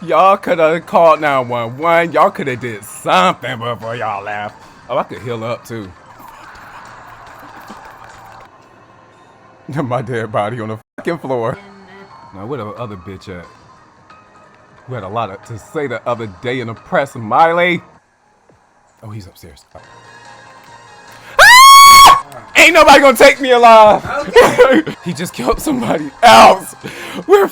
Y'all could have called 911. Y'all could have did something before y'all left. Oh, I could heal up too. My dead body on the fucking floor. Now where the other bitch at? Who had a lot to say the other day in the press, Miley? Oh, he's upstairs. Ain't nobody gonna take me alive. Okay. He just killed somebody else. We're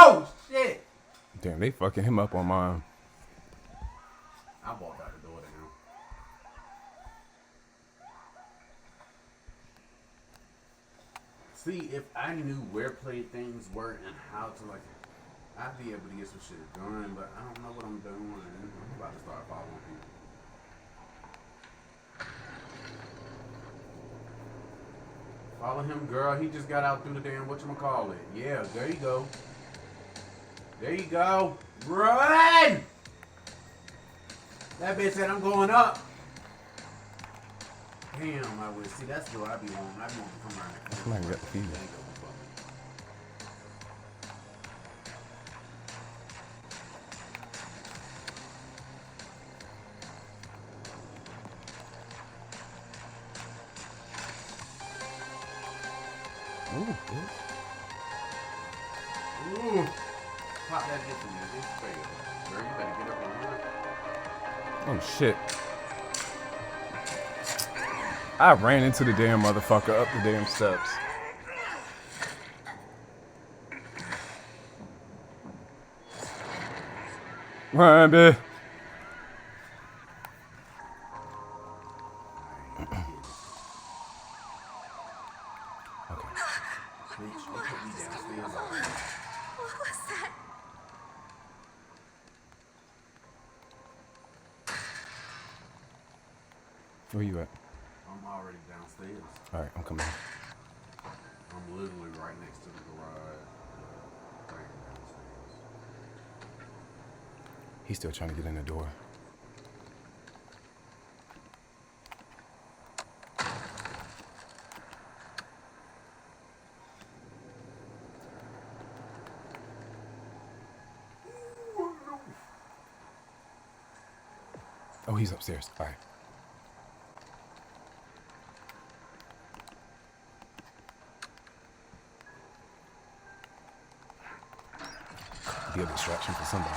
Oh shit! damn, they fucking him up on mine. I walked out the door now. See, if I knew where play things were and how to like, I'd be able to get some shit done. But I don't know what I'm doing. I'm about to start following people. Follow him, girl. He just got out through the damn whatchamacallit. Yeah, there you go. There you go. Run! That bitch said I'm going up. Damn, I would see. That's what I be on. I be on to come around the corner. Somebody got the fever. Ooh, bitch. Ooh. Pop that bitch in there. It's fail. Girl, you better get up on her. Oh shit. I ran into the damn motherfucker up the damn steps. Run, bitch. Where you at? I'm already downstairs. All right, I'm coming. I'm literally right next to the garage. Right downstairs. He's still trying to get in the door. Oh, he's upstairs. All right. Be a distraction for somebody.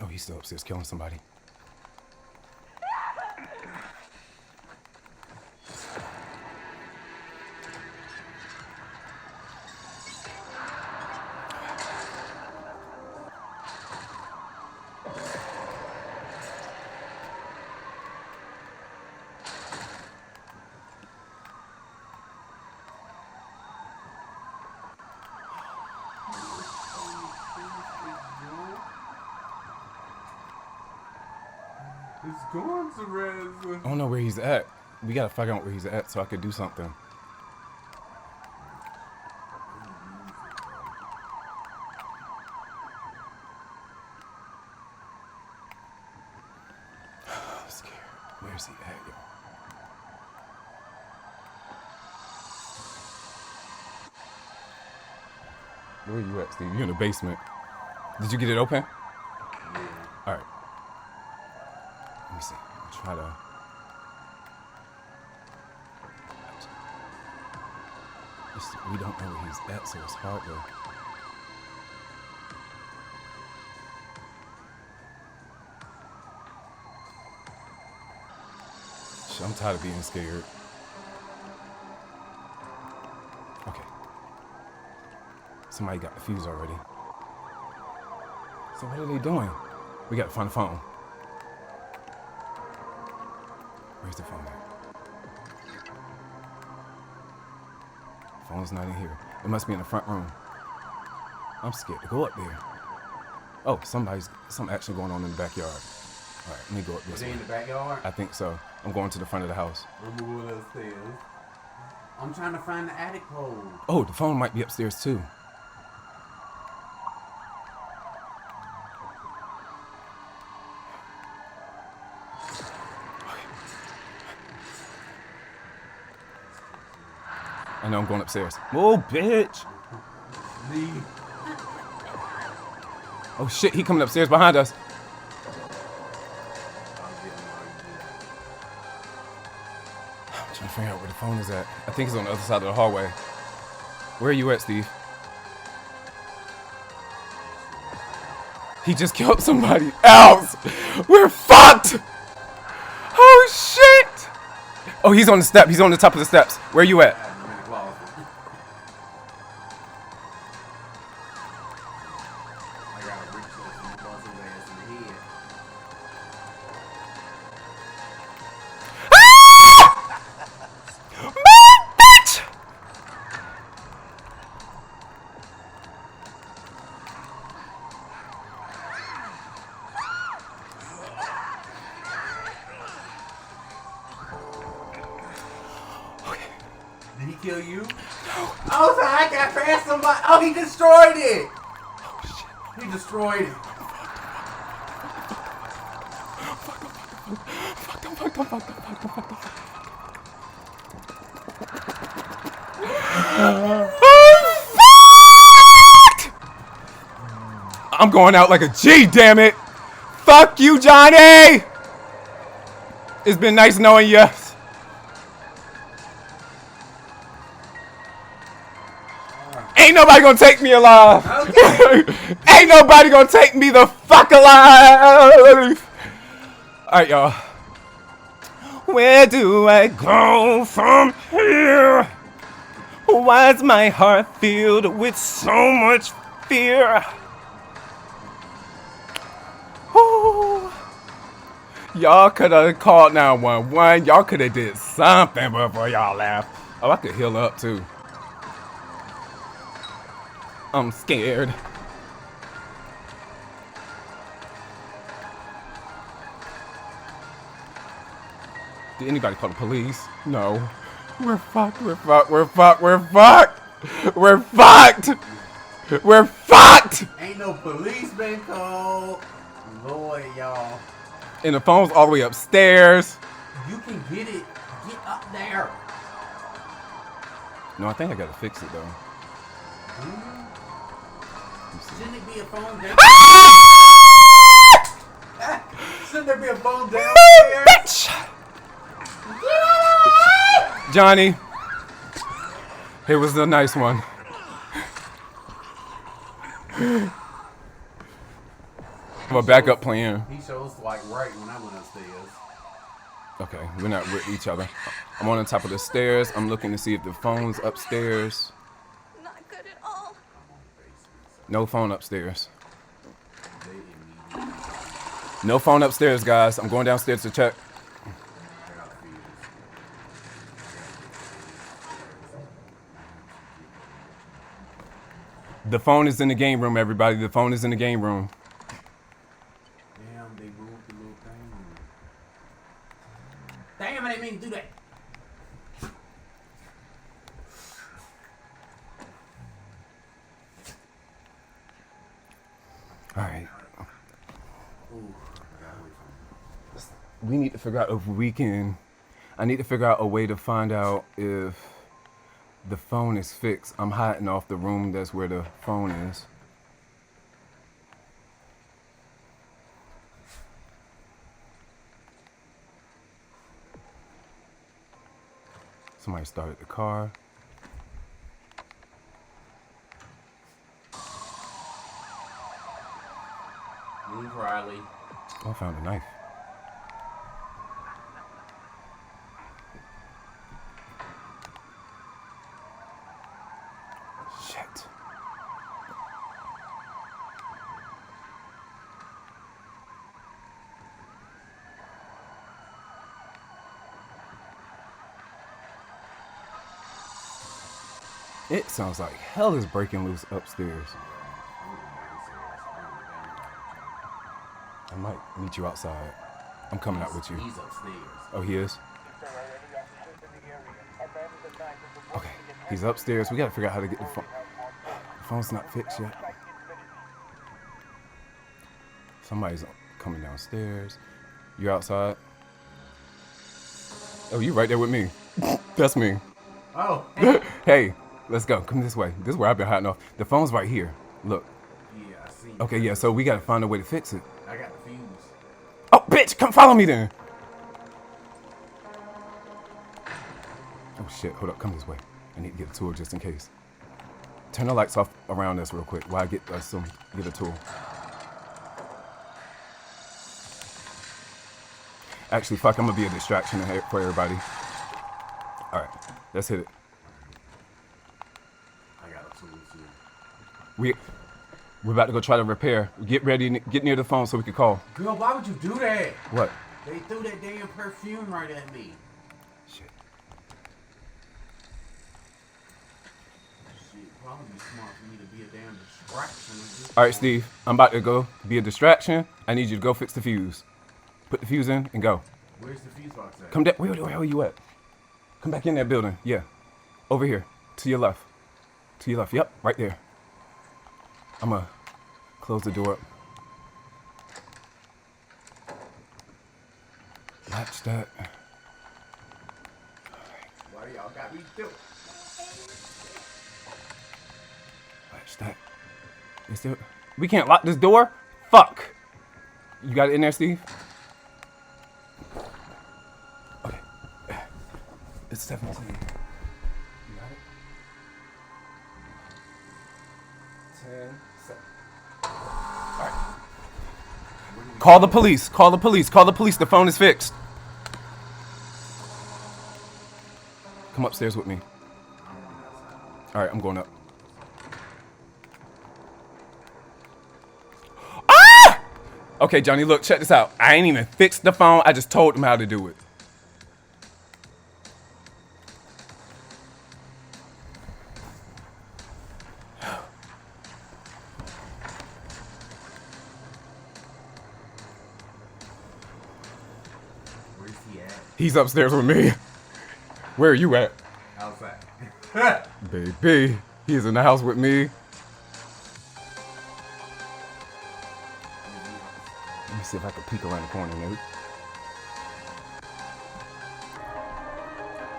Oh, he's still upstairs killing somebody. It's going to res. I don't know where he's at. We gotta figure out where he's at so I could do something. I'm scared. Where's he at, yo? Where you at, Steve? You in the basement. Did you get it open? Yeah. All right. Let me see. I'll try to. We don't know where he's at, so it's hard to. Shit, I'm tired of being scared. Somebody got the fuse already. So what are they doing? We gotta find the phone. Where's the phone at? Phone's not in here. It must be in the front room. I'm scared to go up there. Oh, some action going on in the backyard. All right, let me go up this way. Is it in the backyard? I think so. I'm going to the front of the house. I'm moving upstairs. I'm trying to find the attic hole. Oh, the phone might be upstairs too. I know I'm going upstairs. Oh, bitch. Leave. Oh, shit. He coming upstairs behind us. I'm trying to figure out where the phone is at. I think it's on the other side of the hallway. Where are you at, Steve? He just killed somebody else. We're fucked. Oh, shit. Oh, he's on the step. He's on the top of the steps. Where are you at? Did he kill you? No. Oh, so I got past somebody. Oh, he destroyed it. Oh, shit. He destroyed it. I'm going out like a G, damn it. Fuck you, Johnny. It's been nice knowing you. Ain't nobody gonna take me alive. Okay. Ain't nobody gonna take me the fuck alive. Alright, y'all. Where do I go from here? Why is my heart filled with so much fear? Ooh. Y'all could have called 911. Y'all could have did something before y'all left. Oh, I could heal up too. I'm scared. Did anybody call the police? No. We're fucked. We're fucked. We're fucked. We're fucked. We're fucked. We're fucked. Ain't no police been called. Lord, y'all. And the phone's all the way upstairs. You can get it. Get up there. No, I think I gotta fix it though. Shouldn't it be a phone down? Shouldn't there be a phone downstairs? Bitch! Johnny, it was a nice one. I have a backup plan. He shows like right when I went upstairs. Okay, we're not with each other. I'm on the top of the stairs. I'm looking to see if the phone's upstairs. Not good at all. No phone upstairs. No phone upstairs, guys. I'm going downstairs to check. The phone is in the game room, everybody. The phone is in the game room. Damn, they moved the little thing. Damn, I didn't mean to do that. All right. Ooh, I gotta wait for him. We need to figure out if we can. I need to figure out a way to find out if the phone is fixed. I'm hiding off the room that's where the phone is. Somebody started the car. Move, Riley. Oh, I found a knife. Shit. It sounds like hell is breaking loose upstairs. I might meet you outside. I'm coming out with you. He's upstairs. Oh, he is? Okay, he's upstairs. We gotta figure out how to get the phone. The phone's not fixed yet. Somebody's coming downstairs. You're outside? Oh, you right there with me. That's me. Oh. Hey, let's go. Come this way. This is where I've been hiding off. The phone's right here. Look. Yeah, I see. Okay, yeah, so we gotta find a way to fix it. I got the fuse. Oh, bitch, come follow me then. Oh, shit, hold up, come this way. I need to get a tool just in case. Turn the lights off around us real quick while I get a tool. Actually, fuck, I'm gonna be a distraction for everybody. All right, let's hit it. I got a tool too. We're about to go try to repair. Get ready, get near the phone so we can call. Girl, why would you do that? What? They threw that damn perfume right at me. Shit. Shit, probably be smart for me to be a damn distraction. All right, Steve, I'm about to go be a distraction. I need you to go fix the fuse. Put the fuse in and go. Where's the fuse box at? Come down. Where are you at? Come back in that building. Yeah. Over here. To your left. To your left. Yep. Right there. I'm going to close the door up. Latch that. Why y'all got me doing? Latch that. We can't lock this door? Fuck. You got it in there, Steve? Okay. It's 17. You got it? 10, 7. All right. Call the police. Call the police. Call the police. The phone is fixed. Come upstairs with me. All right, I'm going up. Okay, Johnny, look, check this out. I ain't even fixed the phone. I just told him how to do it. Where's he at? He's upstairs with me. Where are you at? Outside. Baby, he's in the house with me. Let me see if I can peek around the corner, maybe.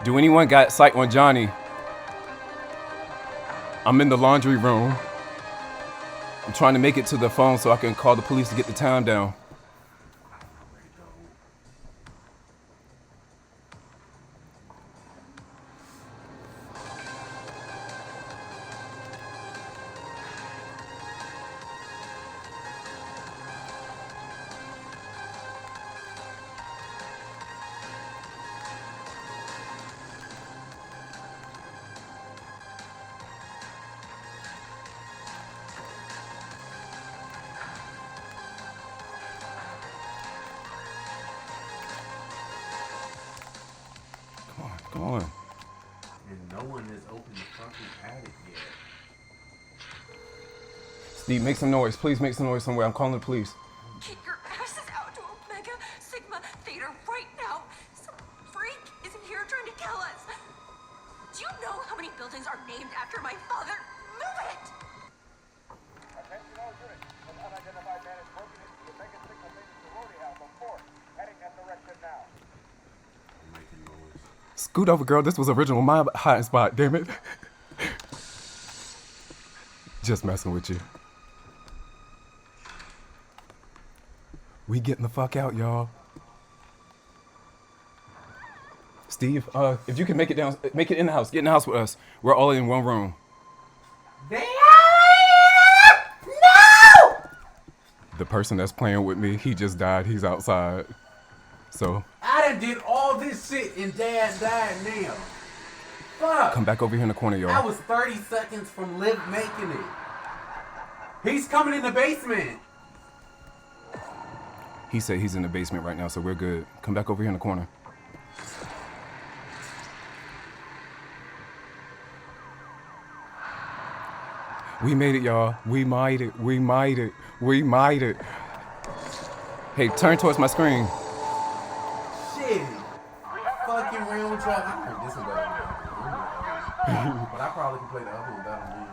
Do anyone got sight on Johnny? I'm in the laundry room. I'm trying to make it to the phone so I can call the police to get the time down. Come on. And no one has opened the fucking attic yet. Steve, make some noise. Please make some noise somewhere. I'm calling the police. Get your asses out to Omega Sigma Theta right now. Some freak is in here trying to kill us. Do you know how many buildings are named after my father? Move it! Attention all units. An unidentified man is broken into the Omega Sigma Theta sorority house on 4th. Heading that direction now. I'm making noise. Scoot over, girl. This was original my hiding spot, damn it. Just messing with you. We getting the fuck out, y'all. Steve, if you can make it down, make it in the house. Get in the house with us. We're all in one room. No! The person that's playing with me, he just died. He's outside. So I done did all this shit and Dad died now. Fuck. come back over here in the corner, I y'all. was 30 seconds from making it. He's coming in the basement. He said he's in the basement right now, so we're good. Come back over here in the corner. We made it, y'all. We made it. We made it. We made it. Hey, turn towards my screen. Shit. Fucking ran with y'all. I know this one better than the other one. But I probably can play the other one better than him.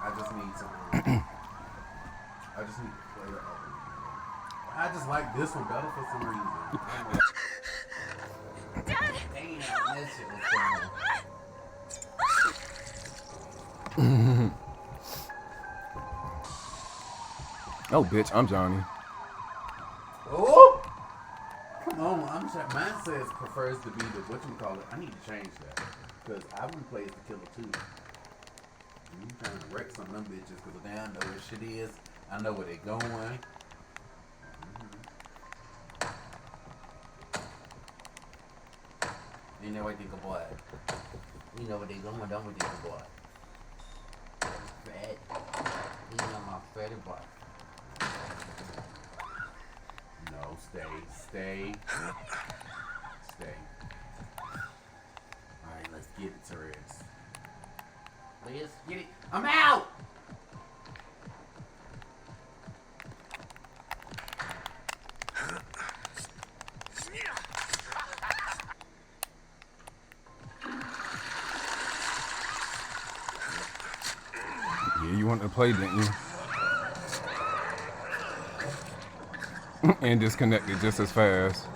I just need to play the other one. I just like this one better for some reason. Dad! Damn, that shit was fun. Oh, bitch, I'm Johnny. Oh! Come on, I'm sure mine says prefers to be the whatchamacallit. I need to change that. Because I wouldn't play as the killer too. I'm trying to wreck some of them bitches because now I know where shit is. I know where they going. You know what they go boy. You know what they going, don't we think boy. Fred. You know my Freddy boy. No, stay. Alright, let's get it, Therese. Let's get it. I'm out! Yeah, you wanted to play, didn't you? And disconnected just as fast.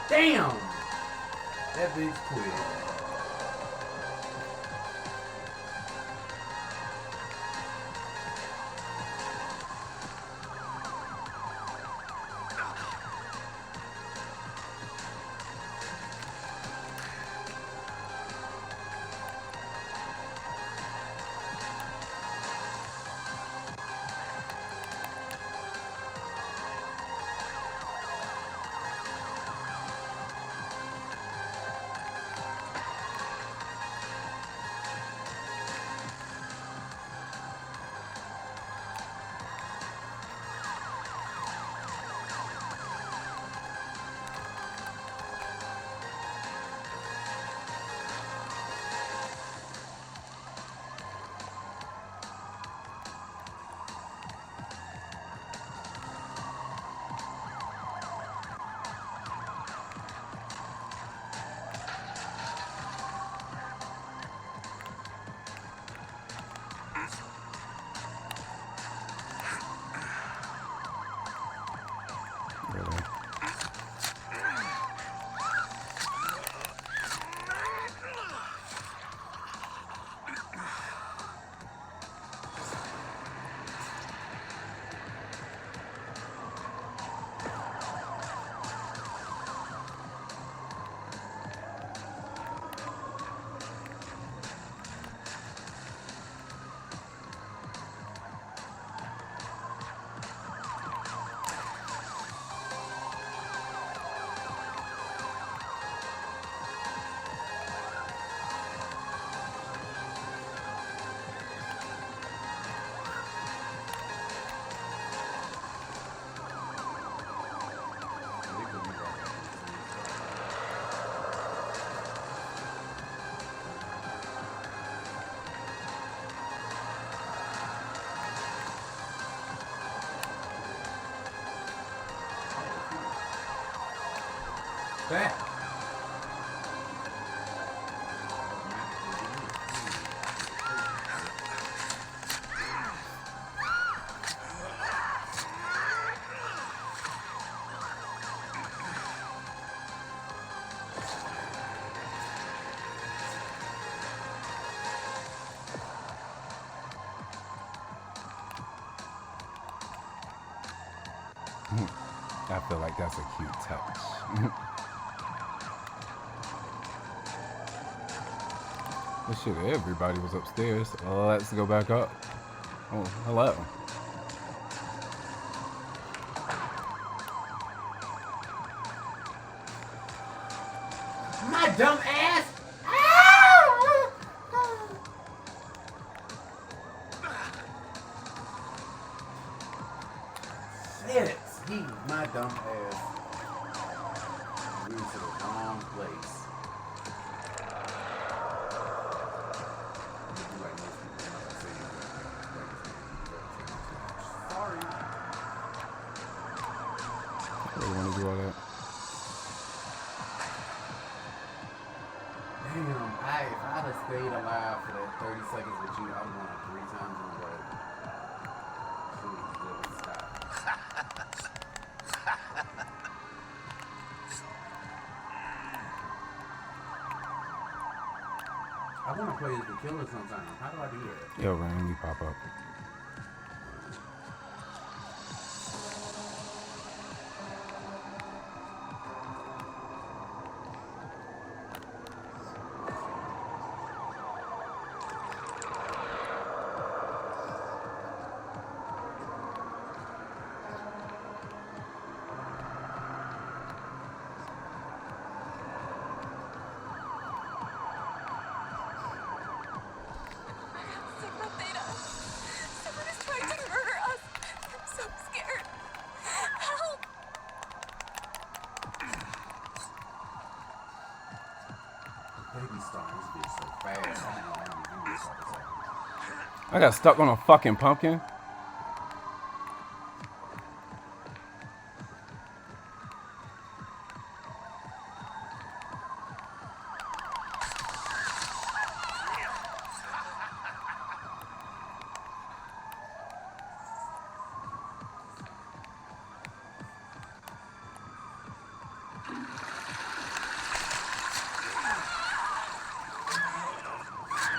Damn! That bitch quit. Back. I feel like that's a cute touch. Well, shit, everybody was upstairs. Let's go back up. Oh, hello. My dumb ass! Shit! He, my dumb ass. We went to the wrong place. Like most people, I'm not gonna say sorry. I really want to do all that. Damn, if I'd have stayed alive for that 30 seconds with you, I'd have won 3 times in a row. Shoot, good stop. I want to play as the killer sometime. How do I do that? Yo, Ryan, you pop up. Sigma Theta. Someone is trying to murder us. I'm so scared. Help! Baby star, this bitch so fast. I don't know how to do this all the time. I got stuck on a fucking pumpkin.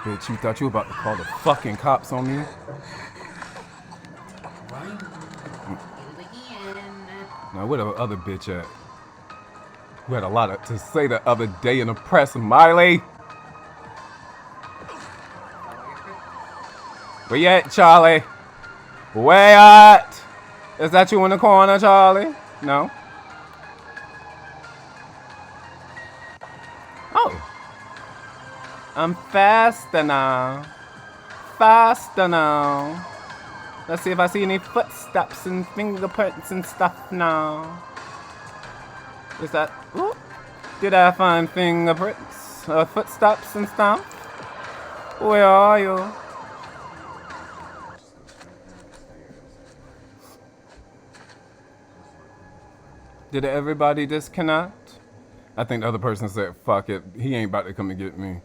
Bitch, you thought you were about to call the fucking cops on me? Right? Get it again. Now, where the other bitch at? Who had a lot to say the other day in the press, Miley? Where you at, Charlie? Where at? Is that you in the corner, Charlie? No? Oh. I'm faster now. Faster now. Let's see if I see any footsteps and fingerprints and stuff now. Is that... Ooh, did I find fingerprints? Footsteps and stuff? Where are you? Did everybody disconnect? I think the other person said, fuck it. He ain't about to come and get me.